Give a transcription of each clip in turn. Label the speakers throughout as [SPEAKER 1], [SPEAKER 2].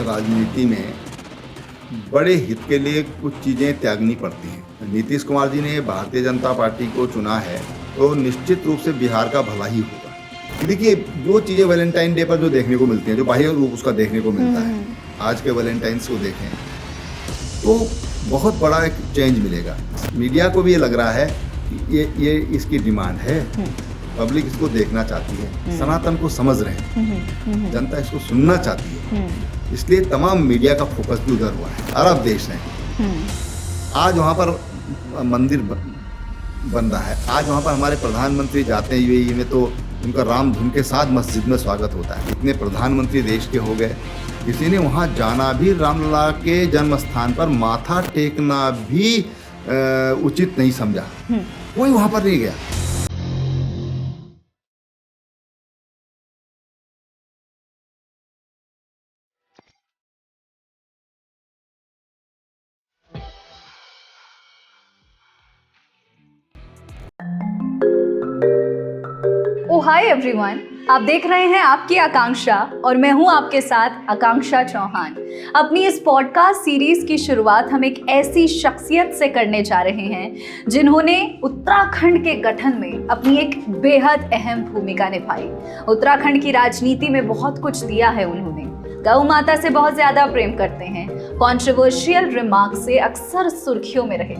[SPEAKER 1] राजनीति में बड़े हित के लिए कुछ चीज़ें त्यागनी पड़ती हैं। नीतीश कुमार जी ने भारतीय जनता पार्टी को चुना है तो निश्चित रूप से बिहार का भला ही होगा। देखिए, जो चीज़ें वैलेंटाइन डे पर जो देखने को मिलती हैं, जो बाह्य रूप उसका देखने को मिलता है, आज के वैलेंटाइंस को देखें तो बहुत बड़ा एक चेंज मिलेगा। मीडिया को भी ये लग रहा है कि ये इसकी डिमांड है, पब्लिक इसको देखना चाहती है, सनातन को समझ रहे हैं, जनता इसको सुनना चाहती है, इसलिए तमाम मीडिया का फोकस भी उधर हुआ है। अरब देश है, आज वहाँ पर मंदिर बन रहा है, आज वहाँ पर हमारे प्रधानमंत्री जाते हैं यूएई में तो उनका राम धुन के साथ मस्जिद में स्वागत होता है। इतने प्रधानमंत्री देश के हो गए, किसी ने वहाँ जाना भी, रामलला के जन्म स्थान पर माथा टेकना भी उचित नहीं समझा, कोई वहाँ पर नहीं गया।
[SPEAKER 2] ओ हाय एवरीवन, आप देख रहे हैं आपकी आकांक्षा और मैं हूं आपके साथ आकांक्षा चौहान। अपनी इस पॉडकास्ट सीरीज की शुरुआत हम एक ऐसी शख्सियत से करने जा रहे हैं जिन्होंने उत्तराखंड के गठन में अपनी एक बेहद अहम भूमिका निभाई। उत्तराखंड की राजनीति में बहुत कुछ दिया है उन्होंने। गौ माता से बहुत ज्यादा प्रेम करते हैं, कॉन्ट्रोवर्शियल रिमार्क से अक्सर सुर्खियों में रहे।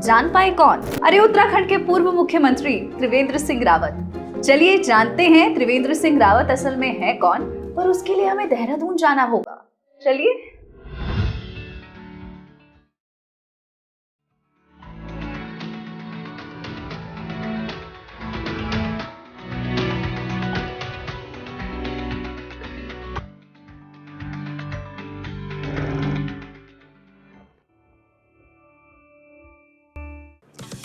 [SPEAKER 2] जान पाए कौन? अरे उत्तराखंड के पूर्व मुख्यमंत्री त्रिवेंद्र सिंह रावत। चलिए जानते हैं त्रिवेंद्र सिंह रावत असल में है कौन, पर उसके लिए हमें देहरादून जाना होगा। चलिए।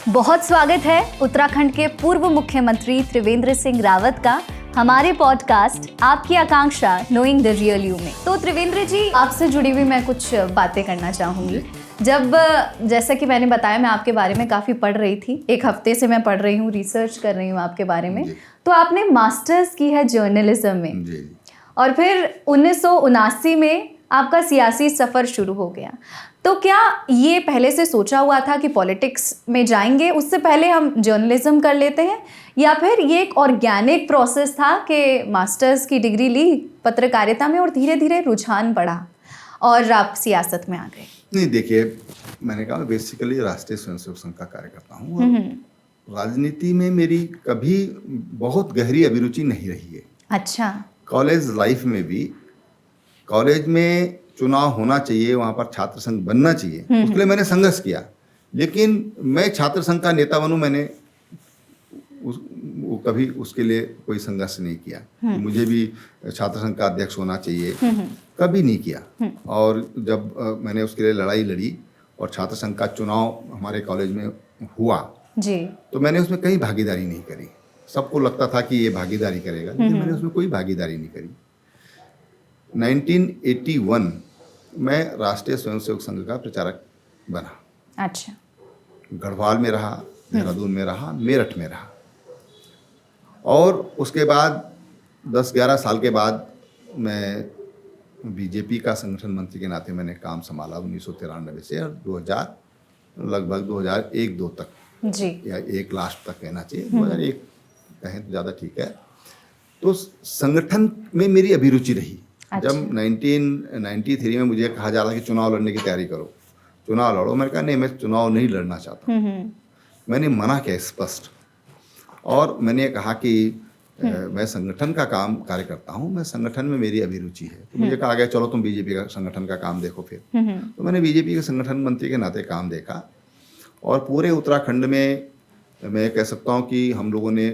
[SPEAKER 2] बहुत स्वागत है उत्तराखंड के पूर्व मुख्यमंत्री त्रिवेंद्र सिंह रावत का हमारे पॉडकास्ट आपकी आकांक्षा नोइंग द रियल यू में। तो त्रिवेंद्र जी, आपसे जुड़ी हुई मैं कुछ बातें करना चाहूँगी। जब जैसा कि मैंने बताया, मैं आपके बारे में काफ़ी पढ़ रही थी, एक हफ्ते से मैं पढ़ रही हूँ, रिसर्च कर रही हूँ आपके बारे में। तो आपने मास्टर्स की है जर्नलिज्म में और फिर 1979 में आपका सियासी सफ़र शुरू हो गया। तो क्या ये पहले से सोचा हुआ था कि पॉलिटिक्स में जाएंगे, उससे पहले हम जर्नलिज्म कर लेते हैं, या फिर ये एक ऑर्गेनिक प्रोसेस था कि मास्टर्स की डिग्री ली पत्रकारिता में और धीरे धीरे रुझान बढ़ा और आप सियासत में आ गए?
[SPEAKER 1] नहीं, देखिए, मैंने कहा बेसिकली राष्ट्रीय स्वयंसेवक संघ का कार्यकर्ता हूँ। राजनीति में मेरी कभी बहुत गहरी अभिरुचि नहीं रही है।
[SPEAKER 2] अच्छा।
[SPEAKER 1] कॉलेज लाइफ में भी, कॉलेज में चुनाव होना चाहिए, वहाँ पर छात्र संघ बनना चाहिए, उसके लिए मैंने संघर्ष किया, लेकिन मैं छात्र संघ का नेता बनूं, मैंने कभी उसके लिए कोई संघर्ष नहीं किया कि मुझे भी छात्र संघ का अध्यक्ष होना चाहिए, कभी नहीं किया। और जब मैंने उसके लिए लड़ाई लड़ी और छात्र संघ का चुनाव हमारे कॉलेज में हुआ जी, तो मैंने उसमें कहीं भागीदारी नहीं करी। सबको लगता था कि ये भागीदारी करेगा, लेकिन मैंने उसमें कोई भागीदारी नहीं करी। 1981 मैं राष्ट्रीय स्वयंसेवक संघ का प्रचारक बना।
[SPEAKER 2] अच्छा।
[SPEAKER 1] गढ़वाल में रहा, देहरादून में रहा, मेरठ में रहा, और उसके बाद 10-11 साल के बाद मैं बीजेपी का संगठन मंत्री के नाते मैंने काम संभाला 1993 से और 2000 लगभग 2001-2 तक जी, या एक लास्ट तक कहना चाहिए, 2001 कहें तो ज़्यादा ठीक है। तो संगठन में मेरी अभिरुचि रही। अच्छा। जब 1993 में मुझे कहा जा रहा कि चुनाव लड़ने की तैयारी करो, चुनाव लड़ो, मैंने कहा नहीं, मैं चुनाव नहीं लड़ना चाहता। मैंने मना किया स्पष्ट, और मैंने कहा कि मैं संगठन का कार्य करता हूँ, मैं संगठन में मेरी अभिरुचि है। तो मुझे कहा गया चलो तुम बीजेपी का संगठन का काम देखो फिर। तो मैंने बीजेपी के संगठन मंत्री के नाते काम देखा, और पूरे उत्तराखंड में मैं कह सकता हूँ कि हम लोगों ने,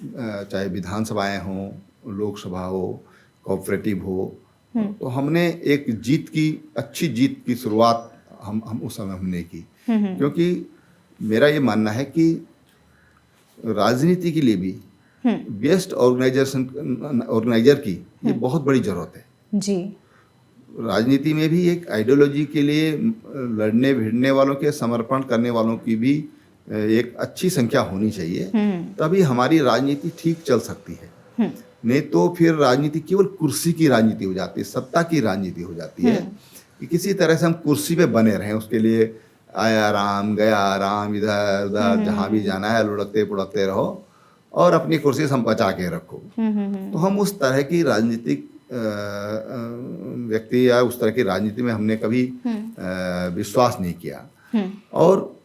[SPEAKER 1] चाहे विधानसभाएँ हों, लोकसभा हो, कोऑपरेटिव हो, तो हमने एक अच्छी जीत की शुरुआत हम उस समय हमने की। क्योंकि मेरा ये मानना है कि राजनीति के लिए भी बेस्ट ऑर्गेनाइजर की ये बहुत बड़ी जरूरत है जी। राजनीति में भी एक आइडियोलॉजी के लिए लड़ने भिड़ने वालों के, समर्पण करने वालों की भी एक अच्छी संख्या होनी चाहिए, तभी हमारी राजनीति ठीक चल सकती है। नहीं तो फिर राजनीति केवल कुर्सी की राजनीति हो जाती है, सत्ता की राजनीति हो जाती है कि किसी तरह से हम कुर्सी पे बने रहें, उसके लिए आया राम गया राम, इधर उधर जहाँ भी जाना है लुढ़कते पुढ़कते रहो और अपनी कुर्सी संपचा के रखो। तो हम उस तरह की राजनीतिक व्यक्ति या उस तरह की राजनीति में हमने कभी विश्वास नहीं किया और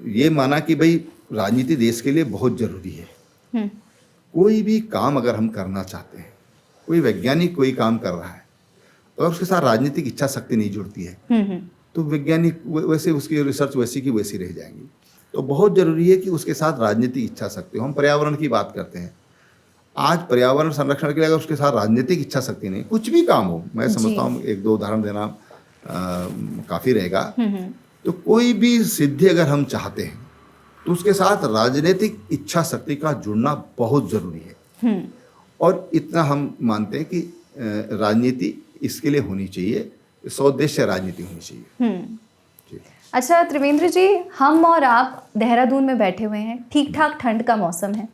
[SPEAKER 1] ये माना कि भाई राजनीति देश के लिए बहुत जरूरी है। कोई भी काम अगर हम करना चाहते हैं, कोई वैज्ञानिक कोई काम कर रहा है तो अगर उसके साथ राजनीतिक इच्छा शक्ति नहीं जुड़ती है तो वैज्ञानिक वैसे उसकी रिसर्च वैसी की वैसी रह जाएंगी। तो बहुत जरूरी है कि उसके साथ राजनीतिक इच्छा शक्ति हो। हम पर्यावरण की बात करते हैं, आज पर्यावरण संरक्षण के लिए अगर उसके साथ राजनीतिक इच्छा शक्ति नहीं, कुछ भी काम हो, मैं समझता हूँ एक दो उदाहरण देना काफ़ी रहेगा। तो कोई भी सिद्धि अगर हम चाहते हैं तो उसके साथ राजनीतिक इच्छा शक्ति का जुड़ना बहुत ज़रूरी है। और इतना हम मानते हैं कि राजनीति इसके लिए होनी चाहिए, सौदेश्य राजनीति होनी चाहिए।
[SPEAKER 2] अच्छा त्रिवेंद्र जी, हम और आप देहरादून में बैठे हुए हैं, ठीक ठाक ठंड का मौसम है,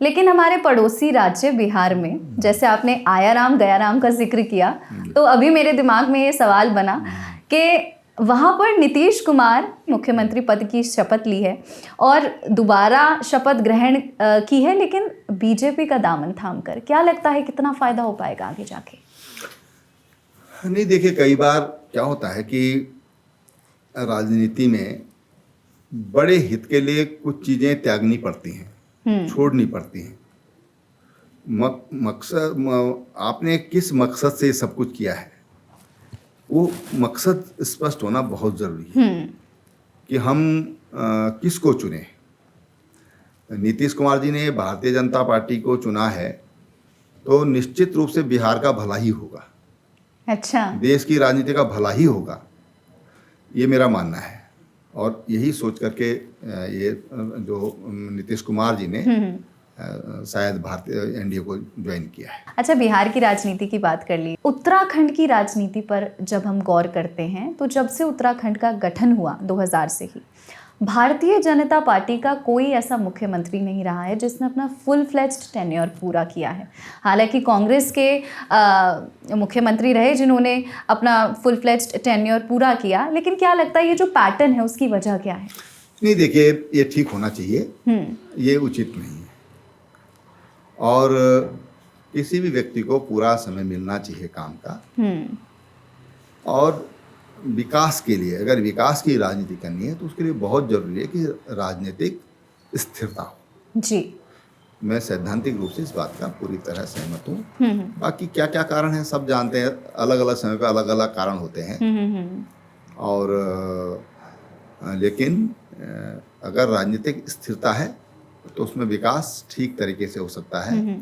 [SPEAKER 2] लेकिन हमारे पड़ोसी राज्य बिहार में, जैसे आपने आया राम गया राम का जिक्र किया, तो अभी मेरे दिमाग में ये सवाल बना कि वहाँ पर नीतीश कुमार मुख्यमंत्री पद की शपथ ली है और दोबारा शपथ ग्रहण की है, लेकिन बीजेपी का दामन थाम कर। क्या लगता है कितना फायदा हो पाएगा आगे जाके?
[SPEAKER 1] नहीं, देखिए कई बार क्या होता है कि राजनीति में बड़े हित के लिए कुछ चीज़ें त्यागनी पड़ती हैं, छोड़नी पड़ती हैं। मकसद आपने किस मकसद से सब कुछ किया है, वो मकसद स्पष्ट होना बहुत ज़रूरी है कि हम किसको चुने। नीतीश कुमार जी ने भारतीय जनता पार्टी को चुना है तो निश्चित रूप से बिहार का भला ही होगा।
[SPEAKER 2] अच्छा, देश
[SPEAKER 1] की राजनीति का भला ही होगा, ये मेरा मानना है। और यही सोच करके ये जो नीतीश कुमार जी ने शायद भारतीय एनडीए को ज्वाइन किया है।
[SPEAKER 2] अच्छा, बिहार की राजनीति की बात कर ली, उत्तराखंड की राजनीति पर जब हम गौर करते हैं तो जब से उत्तराखंड का गठन हुआ 2000 से ही, भारतीय जनता पार्टी का कोई ऐसा मुख्यमंत्री नहीं रहा है जिसने अपना फुल फ्लेज्ड टेन्योर पूरा किया है। हालांकि कांग्रेस के मुख्यमंत्री रहे जिन्होंने अपना फुल फ्लेज्ड टेन्योर पूरा किया, लेकिन क्या लगता है ये जो पैटर्न है उसकी वजह क्या है?
[SPEAKER 1] नहीं, देखिए ये ठीक होना चाहिए, ये उचित नहीं है और किसी भी व्यक्ति को पूरा समय मिलना चाहिए काम का। और विकास के लिए, अगर विकास की राजनीति करनी है तो उसके लिए बहुत जरूरी है कि राजनीतिक स्थिरता हो। जी, मैं सैद्धांतिक रूप से इस बात का पूरी तरह सहमत हूँ। बाकी क्या क्या कारण है सब जानते हैं, अलग अलग समय पर अलग अलग कारण होते हैं। और लेकिन अगर राजनीतिक स्थिरता है तो उसमें विकास ठीक तरीके से हो सकता है।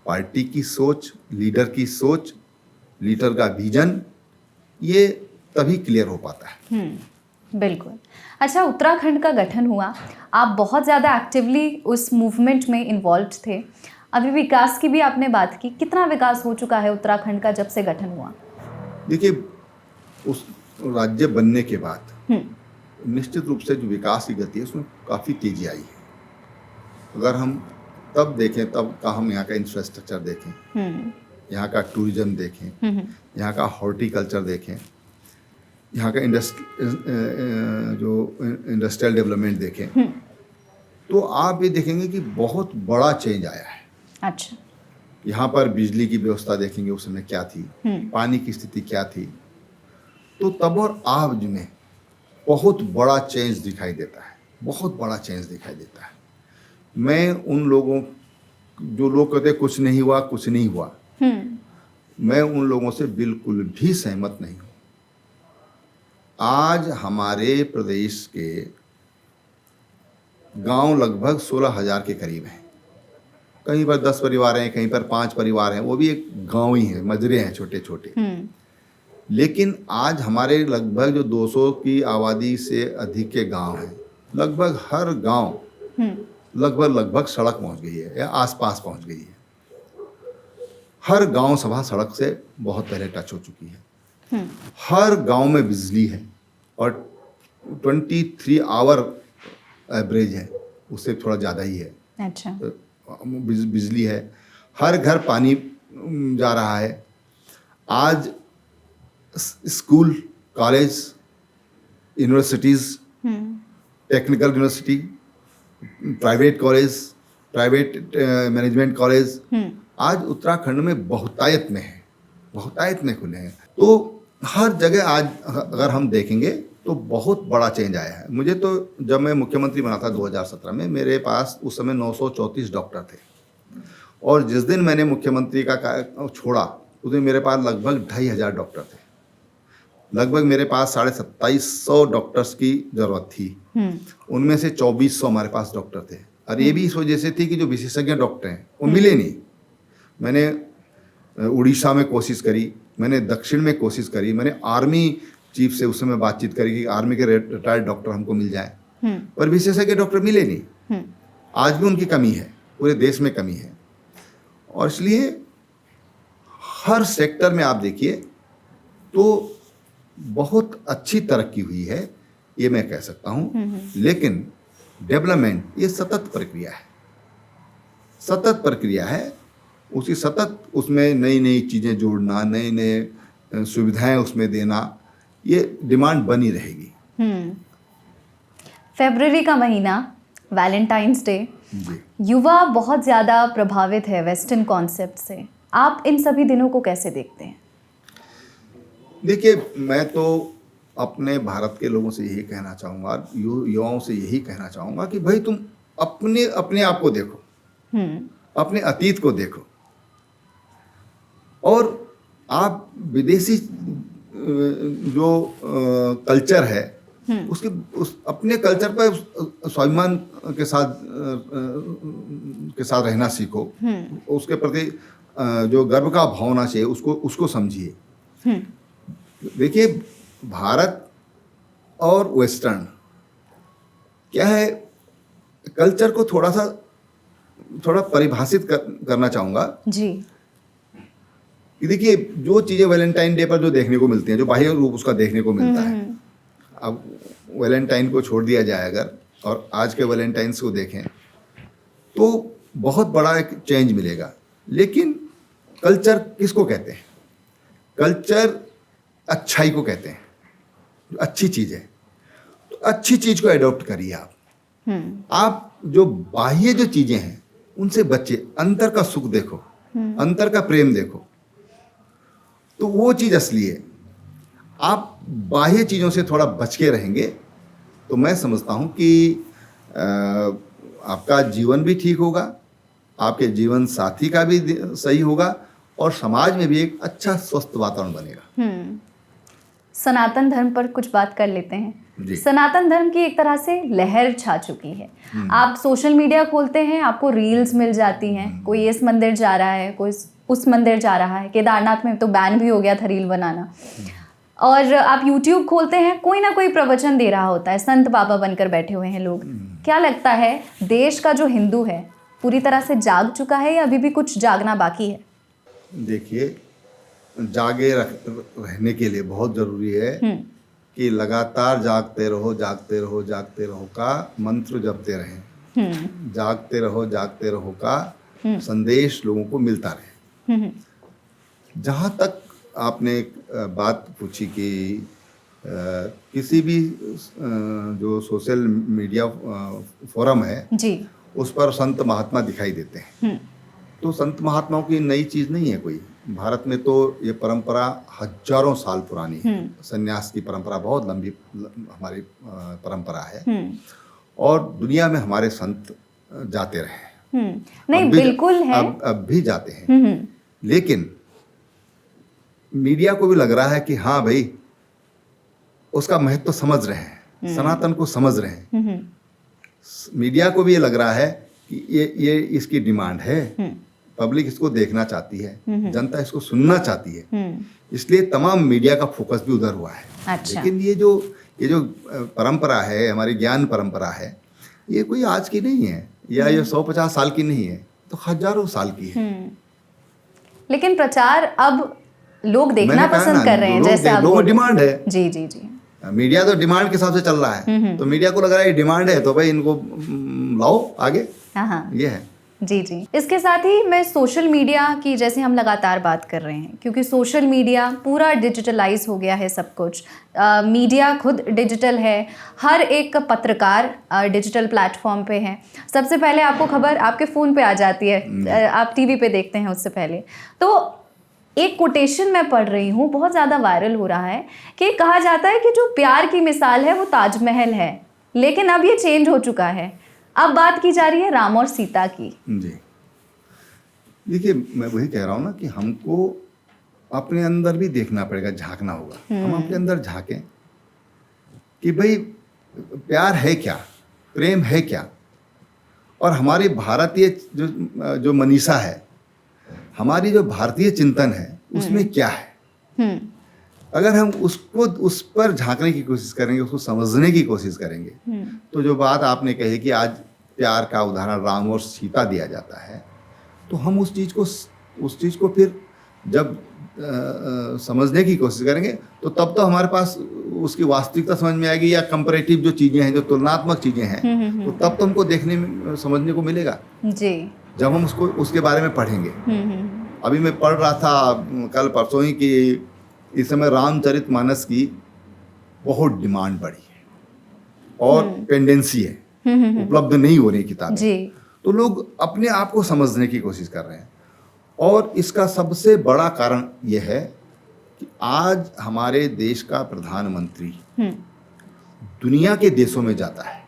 [SPEAKER 1] पार्टी की सोच, लीडर की सोच, लीडर का विजन, ये तभी क्लियर हो पाता है।
[SPEAKER 2] बिल्कुल। अच्छा, उत्तराखंड का गठन हुआ, आप बहुत ज़्यादा एक्टिवली उस मूवमेंट में इन्वॉल्व थे। अभी विकास की भी आपने बात की, कितना विकास हो चुका है उत्तराखंड का जब से गठन हुआ?
[SPEAKER 1] देखिए, उस राज्य बनने के बाद निश्चित रूप से जो विकास की गति है उसमें काफ़ी तेजी आई है। अगर हम तब देखें, तब का हम यहाँ का इंफ्रास्ट्रक्चर देखें, यहाँ का टूरिज्म देखें, यहाँ का हॉर्टिकल्चर देखें, यहाँ का इंडस्ट्रियल डेवलपमेंट देखें, तो आप ये देखेंगे कि बहुत बड़ा चेंज आया है।
[SPEAKER 2] अच्छा,
[SPEAKER 1] यहाँ पर बिजली की व्यवस्था देखेंगे उस समय क्या थी, पानी की स्थिति क्या थी, तो तब और आज में बहुत बड़ा चेंज दिखाई देता है, बहुत बड़ा चेंज दिखाई देता है। मैं उन लोगों, जो लोग कहते कुछ नहीं हुआ कुछ नहीं हुआ, मैं उन लोगों से बिल्कुल भी सहमत नहीं हूँ। आज हमारे प्रदेश के गांव लगभग 16,000 के करीब हैं। कहीं पर 10 परिवार हैं, कहीं पर 5 परिवार हैं, वो भी एक गांव ही है, मजरे हैं छोटे छोटे। लेकिन आज हमारे लगभग जो 200 की आबादी से अधिक के गांव हैं, लगभग हर गांव लगभग सड़क पहुंच गई है या आसपास पहुंच गई है। हर गांव सभा सड़क से बहुत पहले टच हो चुकी है। हर गांव में बिजली है और 23 आवर एवरेज है, उससे थोड़ा ज़्यादा ही है।
[SPEAKER 2] अच्छा,
[SPEAKER 1] बिजली है। हर घर पानी जा रहा है। आज school, college, universities, technical university, private college, private management college आज उत्तराखंड में बहुतायत में है, बहुतायत में खुले हैं। तो हर जगह आज अगर हम देखेंगे तो बहुत बड़ा चेंज आया है। मुझे तो जब मैं मुख्यमंत्री बना था 2017 में, मेरे पास उस समय 934 डॉक्टर थे, और जिस दिन मैंने मुख्यमंत्री का छोड़ा उस दिन मेरे पास लगभग 2500 डॉक्टर थे। लगभग मेरे पास 2750 डॉक्टर्स की ज़रूरत थी, उनमें से 2400 हमारे पास डॉक्टर थे। और ये भी इस वजह से थी कि जो विशेषज्ञ डॉक्टर हैं वो मिले नहीं। मैंने उड़ीसा में कोशिश करी, मैंने दक्षिण में कोशिश करी, मैंने आर्मी चीफ से उस समय बातचीत करी कि आर्मी के रिटायर्ड डॉक्टर हमको मिल जाए, पर विशेषज्ञ डॉक्टर मिले नहीं। आज भी उनकी कमी है, पूरे देश में कमी है। और इसलिए हर सेक्टर में आप देखिए तो बहुत अच्छी तरक्की हुई है, ये मैं कह सकता हूँ। लेकिन डेवलपमेंट ये सतत प्रक्रिया है, सतत प्रक्रिया है। उसी सतत उसमें नई नई चीज़ें जोड़ना, नए नए सुविधाएं उसमें देना, ये डिमांड बनी रहेगी।
[SPEAKER 2] फरवरी का महीना, वैलेंटाइंस डे, युवा बहुत ज़्यादा प्रभावित है वेस्टर्न कॉन्सेप्ट से। आप इन सभी दिनों को कैसे देखते हैं?
[SPEAKER 1] देखिए, मैं तो अपने भारत के लोगों से यही कहना चाहूँगा, युवाओं से यही कहना चाहूँगा कि भाई तुम अपने आप को देखो, अपने अतीत को देखो, और आप विदेशी जो कल्चर है उस अपने कल्चर पर स्वाभिमान के साथ रहना सीखो। उसके प्रति जो गर्व का भावना चाहिए उसको समझिए। देखिए, भारत और वेस्टर्न क्या है, कल्चर को थोड़ा परिभाषित करना चाहूँगा
[SPEAKER 2] जी।
[SPEAKER 1] देखिए, जो चीज़ें वैलेंटाइन डे पर जो देखने को मिलती हैं, जो बाह्य रूप उसका देखने को मिलता है, अब वैलेंटाइन को छोड़ दिया जाए अगर और आज के वैलेंटाइन्स को देखें तो बहुत बड़ा एक चेंज मिलेगा। लेकिन कल्चर किसको कहते हैं? कल्चर अच्छाई को कहते हैं, जो अच्छी चीज़ है। तो अच्छी चीज़ को अडॉप्ट करिए आप जो बाह्य जो चीज़ें हैं उनसे बचिए, अंतर का सुख देखो, अंतर का प्रेम देखो, तो वो चीज़ असली है। आप बाह्य चीज़ों से थोड़ा बच के रहेंगे तो मैं समझता हूँ कि आपका जीवन भी ठीक होगा, आपके जीवन साथी का भी सही होगा, और समाज में भी एक अच्छा स्वस्थ वातावरण बनेगा।
[SPEAKER 2] सनातन धर्म पर कुछ बात कर लेते हैं। सनातन धर्म की एक तरह से लहर छा चुकी है। आप सोशल मीडिया खोलते हैं, आपको रील्स मिल जाती हैं, कोई इस मंदिर जा रहा है, कोई उस मंदिर जा रहा है। केदारनाथ में तो बैन भी हो गया था रील बनाना। और आप YouTube खोलते हैं, कोई ना कोई प्रवचन दे रहा होता है, संत बाबा बनकर बैठे हुए हैं लोग। क्या लगता है, देश का जो हिंदू है पूरी तरह से जाग चुका है या अभी भी कुछ जागना बाकी है?
[SPEAKER 1] देखिए, जागे रहने के लिए बहुत ज़रूरी है कि लगातार जागते रहो, जागते रहो, जागते रहो का मंत्र जपते रहें। जागते रहो का संदेश लोगों को मिलता रहे। जहाँ तक आपने एक बात पूछी कि किसी भी जो सोशल मीडिया फोरम है जी, उस पर संत महात्मा दिखाई देते हैं। तो संत महात्माओं की नई चीज़ नहीं है कोई। भारत में तो ये परंपरा हजारों साल पुरानी है। संन्यास की परंपरा बहुत लंबी हमारी परंपरा है, और दुनिया में हमारे संत जाते रहे।
[SPEAKER 2] नहीं, बिल्कुल है,
[SPEAKER 1] अब भी जाते हैं। लेकिन मीडिया को भी लग रहा है कि हाँ भाई, उसका महत्व तो समझ रहे हैं, सनातन को समझ रहे हैं। मीडिया को भी ये लग रहा है कि ये इसकी डिमांड है, पब्लिक इसको देखना चाहती है, जनता इसको सुनना चाहती है, इसलिए तमाम मीडिया का फोकस भी उधर हुआ है। अच्छा। लेकिन ये जो परंपरा है, हमारी ज्ञान परंपरा है, ये कोई आज की नहीं है, या ये 150 साल की नहीं है, तो हजारों साल की है।
[SPEAKER 2] लेकिन प्रचार अब लोग देखना पसंद कर रहे हैं, जैसे आप
[SPEAKER 1] लोगों डिमांड है।
[SPEAKER 2] जी जी जी,
[SPEAKER 1] मीडिया तो डिमांड के हिसाब से चल रहा है। तो मीडिया को लग रहा है डिमांड है तो भाई इनको लाओ आगे, ये है।
[SPEAKER 2] जी जी। इसके साथ ही मैं सोशल मीडिया की, जैसे हम लगातार बात कर रहे हैं, क्योंकि सोशल मीडिया पूरा डिजिटलाइज हो गया है सब कुछ। मीडिया खुद डिजिटल है, हर एक पत्रकार डिजिटल प्लेटफॉर्म पे है। सबसे पहले आपको खबर आपके फ़ोन पे आ जाती है, आप टीवी पे देखते हैं उससे पहले। तो एक कोटेशन मैं पढ़ रही हूँ, बहुत ज़्यादा वायरल हो रहा है, कि कहा जाता है कि जो प्यार की मिसाल है वो ताजमहल है, लेकिन अब ये चेंज हो चुका है। अब बात की जा रही है राम और सीता की।
[SPEAKER 1] जी, देखिए मैं वही कह रहा हूँ ना कि हमको अपने अंदर भी देखना पड़ेगा, झांकना होगा। हम अपने अंदर झांकें कि भाई प्यार है क्या, प्रेम है क्या, और हमारी भारतीय जो मनीषा है, हमारी जो भारतीय चिंतन है, उसमें क्या है। अगर हम उसको उस पर झांकने की कोशिश करेंगे, उसको समझने की कोशिश करेंगे, तो जो बात आपने कही कि आज प्यार का उदाहरण राम और सीता दिया जाता है, तो हम उस चीज़ को फिर जब समझने की कोशिश करेंगे, तो तब तो हमारे पास उसकी वास्तविकता समझ में आएगी, या कंपैरेटिव जो चीज़ें हैं, जो तुलनात्मक चीज़ें हैं, तो तब तो हमको देखने में, समझने को मिलेगा
[SPEAKER 2] जी,
[SPEAKER 1] जब हम उसके बारे में पढ़ेंगे। अभी मैं पढ़ रहा था कल परसों ही कि इस समय रामचरितमानस की बहुत डिमांड बढ़ी है और पेंडेंसी है, उपलब्ध नहीं हो रही किताबें, तो लोग अपने आप को समझने की कोशिश कर रहे हैं। और इसका सबसे बड़ा कारण यह है कि आज हमारे देश का प्रधानमंत्री दुनिया के देशों में जाता है,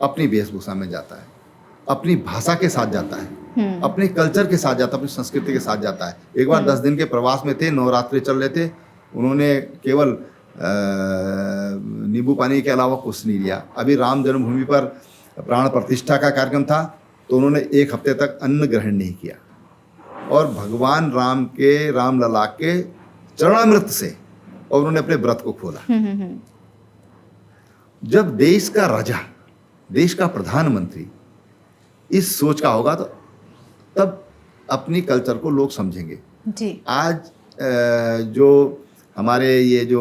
[SPEAKER 1] अपनी वेशभूषा में जाता है, अपनी भाषा के साथ जाता है, अपने कल्चर के साथ जाता है, अपनी संस्कृति के साथ जाता है। एक बार 10 दिन के प्रवास में थे, नवरात्रि चल रहे थे, उन्होंने केवल नींबू पानी के अलावा कुछ नहीं लिया। अभी राम जन्मभूमि पर प्राण प्रतिष्ठा का कार्यक्रम था, तो उन्होंने 1 हफ्ते तक अन्न ग्रहण नहीं किया, और भगवान रामलला के चरणामृत से और उन्होंने अपने व्रत को खोला। जब देश का राजा, देश का प्रधानमंत्री इस सोच का होगा, तो तब अपनी कल्चर को लोग समझेंगे जी। आज जो हमारे ये जो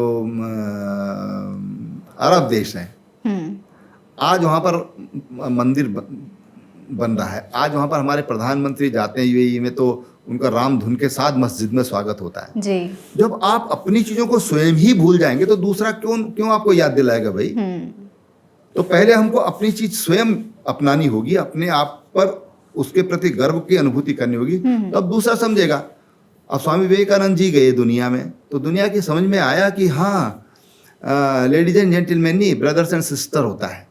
[SPEAKER 1] अरब देश हैं, आज वहाँ पर मंदिर बन रहा है, आज वहाँ पर हमारे प्रधानमंत्री जाते हैं यूएई में, तो उनका राम धुन के साथ मस्जिद में स्वागत होता है जी। जब आप अपनी चीजों को स्वयं ही भूल जाएंगे, तो दूसरा क्यों आपको याद दिलाएगा भाई। तो पहले हमको अपनी चीज स्वयं अपनानी होगी, अपने आप पर उसके प्रति गर्व की अनुभूति करनी होगी, तब दूसरा समझेगा। अब स्वामी विवेकानंद जी गए दुनिया में, तो दुनिया की समझ में आया कि हाँ, लेडीज एंड जेंटलमैन नहीं, ब्रदर्स एंड सिस्टर होता है।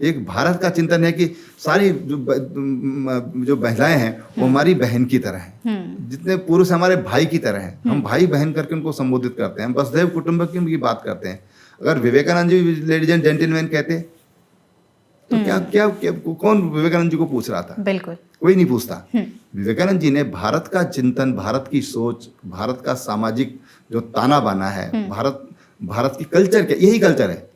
[SPEAKER 1] एक भारत का चिंतन है कि सारी जो महिलाएं हैं वो हमारी बहन की तरह हैं, जितने पुरुष हमारे भाई की तरह हैं, हम भाई बहन करके उनको संबोधित करते हैं, वसुधैव कुटुंबकम की बात करते हैं। अगर Vivekananda ji ladies and gentleman कहते तो क्या कौन विवेकानंद जी को पूछ रहा था? बिल्कुल कोई नहीं पूछता। विवेकानंद जी ने भारत का चिंतन, भारत की सोच, भारत का सामाजिक जो ताना बाना है, भारत की कल्चर के, यही कल्चर है।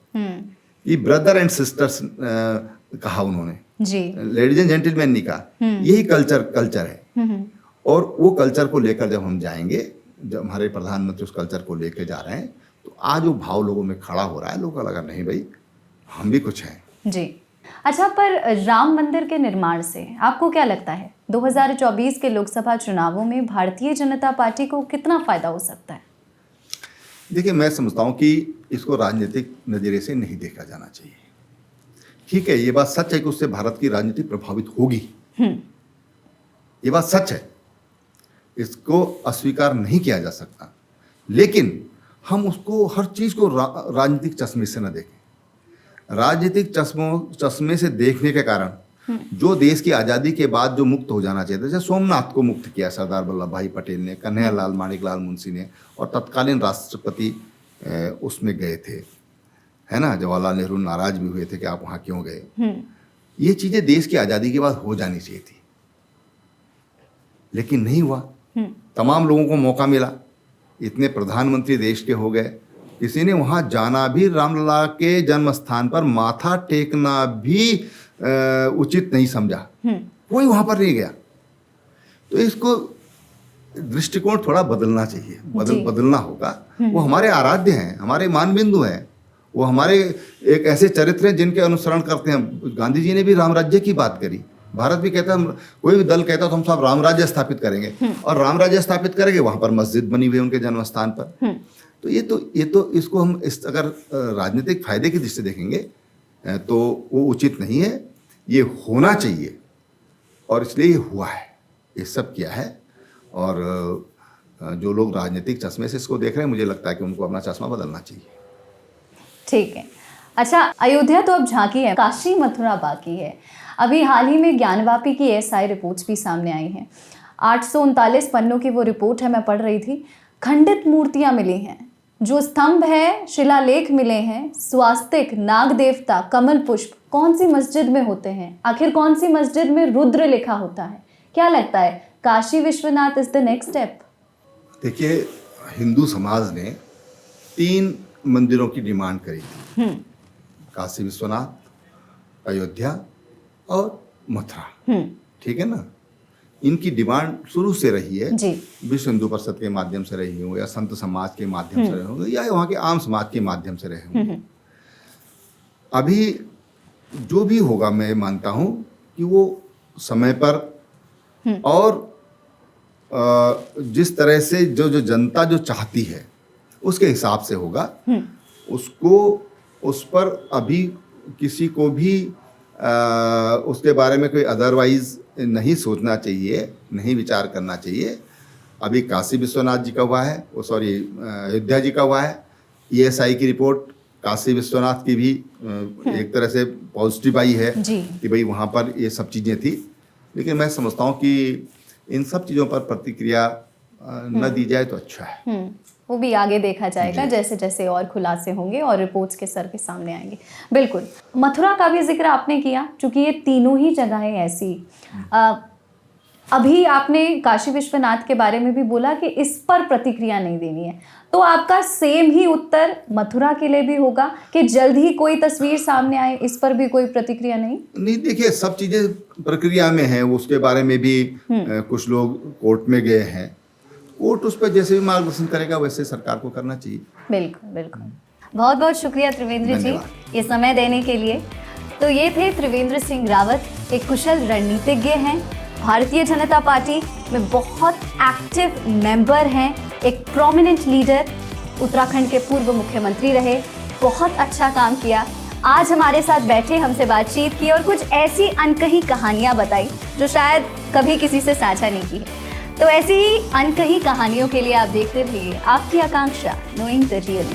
[SPEAKER 1] ये ब्रदर एंड सिस्टर्स कहा उन्होंने जी, लेडीज एंड जेंटलमैन नहीं कहा, यही कल्चर है। और वो कल्चर को लेकर जब हम जाएंगे, जब हमारे प्रधानमंत्री उस कल्चर को लेकर जा रहे हैं, तो आज वो भाव लोगों में खड़ा हो रहा है। लोगों को लगा नहीं भाई, हम भी कुछ हैं जी।
[SPEAKER 2] अच्छा, पर राम मंदिर के निर्माण से आपको क्या लगता है 2024 के लोकसभा चुनावों में भारतीय जनता पार्टी को कितना फायदा हो सकता है?
[SPEAKER 1] देखिए, मैं समझता हूँ कि इसको राजनीतिक नज़रिए से नहीं देखा जाना चाहिए। ठीक है, ये बात सच है कि उससे भारत की राजनीति प्रभावित होगी, ये बात सच है, इसको अस्वीकार नहीं किया जा सकता। लेकिन हम उसको, हर चीज़ को राजनीतिक चश्मे से न देखें। राजनीतिक चश्मे से देखने के कारण जो देश की आज़ादी के बाद जो मुक्त हो जाना चाहिए था, जैसे सोमनाथ को मुक्त किया सरदार वल्लभ भाई पटेल ने, कन्हैयालाल माणिकलाल मुंशी ने, और तत्कालीन राष्ट्रपति उसमें गए थे, है ना। जवाहरलाल नेहरू नाराज भी हुए थे कि आप वहाँ क्यों गए। ये चीज़ें देश की आज़ादी के बाद हो जानी चाहिए थी, लेकिन नहीं हुआ। तमाम लोगों को मौका मिला, इतने प्रधानमंत्री देश के हो गए, किसी ने वहाँ जाना भी, रामलला के जन्म स्थान पर माथा टेकना भी उचित नहीं समझा, कोई वहाँ पर नहीं गया। तो इसको दृष्टिकोण थोड़ा बदलना चाहिए, बदलना होगा। वो हमारे आराध्य हैं, हमारे मानबिंदु हैं, वो हमारे एक ऐसे चरित्र हैं जिनके अनुसरण करते हैं। गांधी जी ने भी राम राज्य की बात करी, भारत भी कहता है, कोई भी दल कहता है तो हम सब राम राज्य स्थापित करेंगे, और राम राज्य स्थापित करेंगे, वहां पर मस्जिद बनी हुई है उनके जन्म स्थान पर। तो ये तो इसको हम अगर राजनीतिक फायदे की दृष्टि से देखेंगे तो वो उचित नहीं है। ये होना चाहिए और इसलिए ये हुआ है, ये सब किया है। और जो लोग राजनीतिक चश्मे से इसको देख रहे हैं, मुझे लगता है कि उनको अपना चश्मा बदलना चाहिए।
[SPEAKER 2] ठीक है। अच्छा, अयोध्या तो अब झांकी है, काशी मथुरा बाकी है। अभी हाल ही में ज्ञानवापी की एएसआई रिपोर्ट्स भी सामने आई हैं। 839 पन्नों की वो रिपोर्ट है, मैं पढ़ रही थी। खंडित मूर्तियां मिली हैं, जो स्तंभ है, शिलालेख मिले हैं, स्वास्तिक, नाग देवता, कमल पुष्प कौन सी मस्जिद में होते हैं? आखिर कौन सी मस्जिद में रुद्र लिखा होता है? क्या लगता है, Kashi Vishwanath is the next step?
[SPEAKER 1] देखिए, हिंदू समाज ने 3 मंदिरों की डिमांड करी थी, काशी विश्वनाथ, अयोध्या और मथुरा। ठीक है ना? इनकी डिमांड शुरू से रही है, विश्व हिंदू परिषद के माध्यम से रही हो, या संत समाज के माध्यम से रहे होंगे, या वहाँ के आम समाज के माध्यम से रहे होंगे। अभी जो भी होगा, मैं मानता हूँ कि वो समय पर और जिस तरह से जो जनता जो चाहती है उसके हिसाब से होगा। उस पर अभी किसी को भी उसके बारे में कोई अदरवाइज नहीं सोचना चाहिए, नहीं विचार करना चाहिए। अभी काशी विश्वनाथ जी का हुआ है, अयोध्या जी का हुआ है। ईएसआई की रिपोर्ट काशी विश्वनाथ की भी एक तरह से पॉजिटिव आई है कि भाई वहाँ पर ये सब चीज़ें थी। लेकिन मैं समझता हूँ कि इन सब चीज़ों पर प्रतिक्रिया न दी जाए तो अच्छा है।
[SPEAKER 2] वो भी आगे देखा जाएगा, जैसे जैसे और खुलासे होंगे और रिपोर्ट्स के सर पे सामने आएंगे। बिल्कुल। मथुरा का भी जिक्र आपने किया, क्योंकि ये तीनों ही जगहें ऐसी। अभी आपने काशी विश्वनाथ के बारे में भी बोला कि इस पर प्रतिक्रिया नहीं देनी है, तो आपका सेम ही उत्तर मथुरा के लिए भी होगा कि जल्द ही कोई तस्वीर सामने आए, इस पर भी कोई प्रतिक्रिया नहीं?
[SPEAKER 1] देखिए, सब चीज़ें प्रक्रिया में हैं, उसके बारे में भी कुछ लोग कोर्ट में गए हैं। कोर्ट उस पर जैसे भी मार्गदर्शन करेगा वैसे सरकार को करना चाहिए।
[SPEAKER 2] बिल्कुल बिल्कुल। बहुत बहुत शुक्रिया त्रिवेंद्र जी ये समय देने के लिए। तो ये थे त्रिवेंद्र सिंह रावत, एक कुशल रणनीतिज्ञ हैं, भारतीय जनता पार्टी में बहुत एक्टिव मेंबर हैं, एक प्रोमिनेंट लीडर, उत्तराखंड के पूर्व मुख्यमंत्री रहे, बहुत अच्छा काम किया। आज हमारे साथ बैठे, हमसे बातचीत की और कुछ ऐसी अनकही कहानियाँ बताई जो शायद कभी किसी से साझा नहीं की है। तो ऐसी ही अनकही कहानियों के लिए आप देखते रहिए आपकी आकांक्षा, नोइंग द रियल।